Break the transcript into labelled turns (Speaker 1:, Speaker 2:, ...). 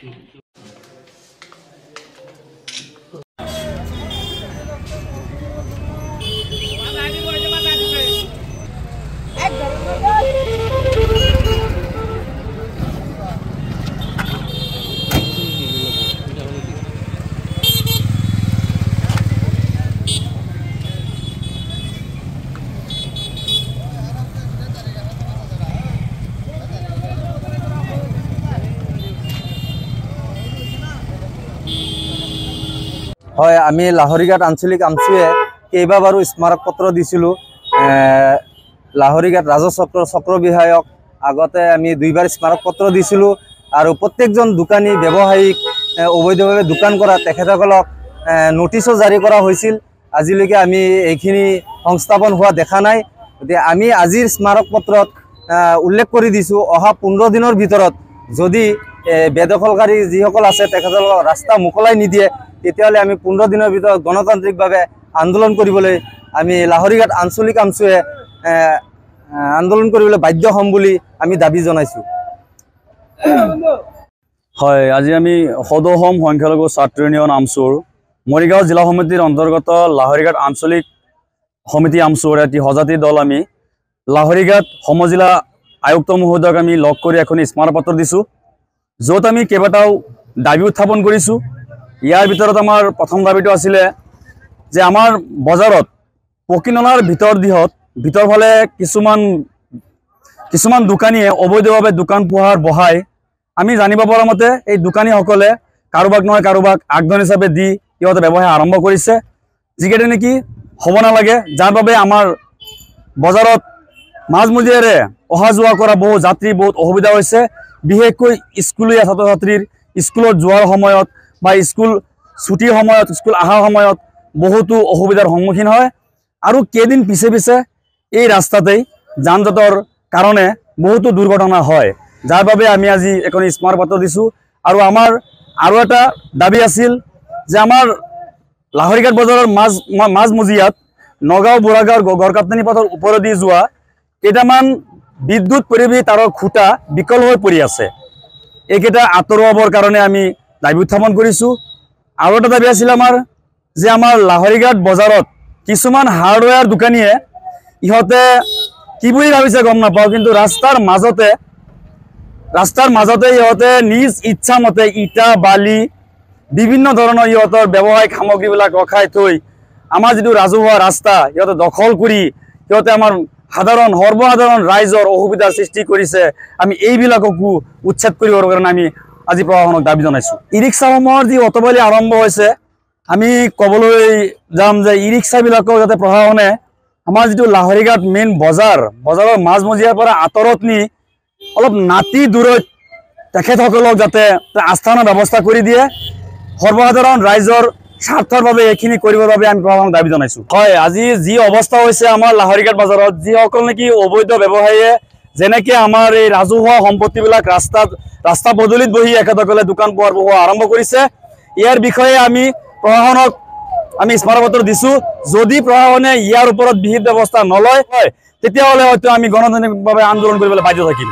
Speaker 1: হয়, আমি লাহৰীঘাট আঞ্চলিক আমচুৱে কেইবাবাৰো স্মাৰকপত্ৰ দিছিলোঁ। লাহৰীঘাট চক্ৰ বিধায়ক আগতে আমি 2বাৰ স্মাৰকপত্ৰ দিছিলোঁ আৰু প্ৰত্যেকজন দোকানী ব্যৱসায়িক অবৈধভাৱে দোকান কৰা তেখেতসকলক নোটিছো জাৰি কৰা হৈছিল। আজিলৈকে আমি এইখিনি সংস্থাপন হোৱা দেখা নাই। গতিকে আমি আজিৰ স্মাৰকপত্ৰত উল্লেখ কৰি দিছোঁ, অহা 15 দিনৰ ভিতৰত যদি বেদখলকাৰী যিসকল আছে তেখেতসকলক ৰাস্তা মোকলাই নিদিয়ে, তেতিয়াহ'লে আমি 15 দিনৰ ভিতৰত গণতান্ত্ৰিকভাৱে আন্দোলন কৰিবলৈ আমি লাহৰীঘাট আঞ্চলিক আমচুৱে আন্দোলন কৰিবলৈ বাধ্য হ'ম বুলি আমি দাবী জনাইছোঁ।
Speaker 2: হয়, আজি আমি সদৌ-অসম সংখ্যালঘু ছাত্ৰ ইউনিয়ন আমচুৰ মৰিগাঁও জিলা সমিতিৰ অন্তৰ্গত লাহৰীঘাট আঞ্চলিক সমিতি আমচুৰ এটি সজাতি দল আমি লাহৰীঘাট সমজিলা আয়ুক্ত মহোদয়ক আমি লগ কৰি এখন স্মাৰকপত্ৰ দিছোঁ, য'ত আমি কেইবাটাও দাবী উত্থাপন কৰিছোঁ। ইয়াৰ ভিতৰত আমাৰ প্ৰথম দাবীটো আছিলে যে আমাৰ বজাৰত পকীনলাৰ ভিতৰ ফালে কিছুমান দোকানীয়ে অবৈধভাৱে দোকান পোহাৰ বহাই আমি জানিব পৰা মতে এই দোকানীসকলে কাৰোবাক নহয় কাৰোবাক আগধন হিচাপে দি ইহঁতে ব্যৱসায় আৰম্ভ কৰিছে, যিকেইটা নেকি হ'ব নালাগে, যাৰ বাবে আমাৰ বজাৰত মাজমজিয়াৰে অহা যোৱা কৰা বহু যাত্ৰী বহুত অসুবিধা হৈছে। বিশেষকৈ স্কুলীয়া ছাত্ৰ ছাত্ৰীৰ স্কুলত যোৱাৰ সময়ত বা স্কুল ছুটিৰ সময়ত, স্কুল অহাৰ সময়ত বহুতো অসুবিধাৰ সন্মুখীন হয় আৰু কেইদিন পিছে এই ৰাস্তাতেই যান জঁটৰ কাৰণে বহুতো দুৰ্ঘটনা হয়, যাৰ বাবে আমি আজি এখন স্মাৰকপত্ৰ দিছোঁ। আৰু আমাৰ আৰু এটা দাবী আছিল যে আমাৰ লাহৰীঘাট বজাৰৰ মাজমজিয়াত নগাঁও বুঢ়াগাঁৱৰ গড়কাপ্তানি পথৰ ওপৰেদি যোৱা কেইটামান বিদ্যুৎ পৰিবাহী তাৰৰ খুঁটা বিকল হৈ পৰি আছে, এইকেইটা আঁতৰোৱাবৰ কাৰণে আমি দাবী উত্থাপন কৰিছোঁ। আৰু এটা দাবী আছিল আমাৰ যে আমাৰ লাহৰীঘাট বজাৰত কিছুমান হাৰ্ডৱেৰ দোকানীয়ে ইহঁতে কি বুলি ভাবিছে গম নাপাওঁ, কিন্তু ৰাস্তাৰ মাজতে ইহঁতে নিজ ইচ্ছা মতে ইটা বালি বিভিন্ন ধৰণৰ ইহঁতৰ ব্যৱসায়িক সামগ্ৰীবিলাক ৰখাই থৈ আমাৰ যিটো ৰাজহুৱা ৰাস্তা ইহঁতে দখল কৰি ইহঁতে আমাৰ সৰ্বসাধাৰণ ৰাইজৰ অসুবিধাৰ সৃষ্টি কৰিছে। আমি এইবিলাককো উচ্ছেদ কৰিবৰ কাৰণে আমি আজি প্ৰশাসনক দাবী জনাইছোঁ। ই ৰিক্সাসমূহৰ যি অটবালি আৰম্ভ হৈছে, আমি ক'বলৈ যাম যে ই ৰিক্সাবিলাকক যাতে প্ৰশাসনে আমাৰ যিটো লাহৰীঘাট মেইন বজাৰৰ মাজমজিয়াৰ পৰা আঁতৰত নি অলপ নাতি দূৰত তেখেতসকলক যাতে আস্থানৰ ব্যৱস্থা কৰি দিয়ে, সৰ্বসাধাৰণ ৰাইজৰ স্বাৰ্থৰ বাবে এইখিনি কৰিবৰ বাবে আমি প্ৰশাসনক দাবী জনাইছোঁ। হয়, আজি যি অৱস্থা হৈছে আমাৰ লাহৰীঘাট বজাৰত, যিসকল নেকি অবৈধ ব্যৱসায়ীয়ে যেনেকৈ আমাৰ এই ৰাজহুৱা সম্পত্তিবিলাক ৰাস্তা পদূলিত বহি এখেতসকলে দোকান পোহাৰ বহোৱা আৰম্ভ কৰিছে, ইয়াৰ বিষয়ে আমি প্ৰশাসনক আমি স্মাৰকপত্ৰ দিছোঁ। যদি প্ৰশাসনে ইয়াৰ ওপৰত বিহিত ব্যৱস্থা নলয় হয়, তেতিয়াহ'লে হয়তো আমি গণতান্ত্ৰিকভাৱে আন্দোলন কৰিবলৈ বাধ্য থাকিম।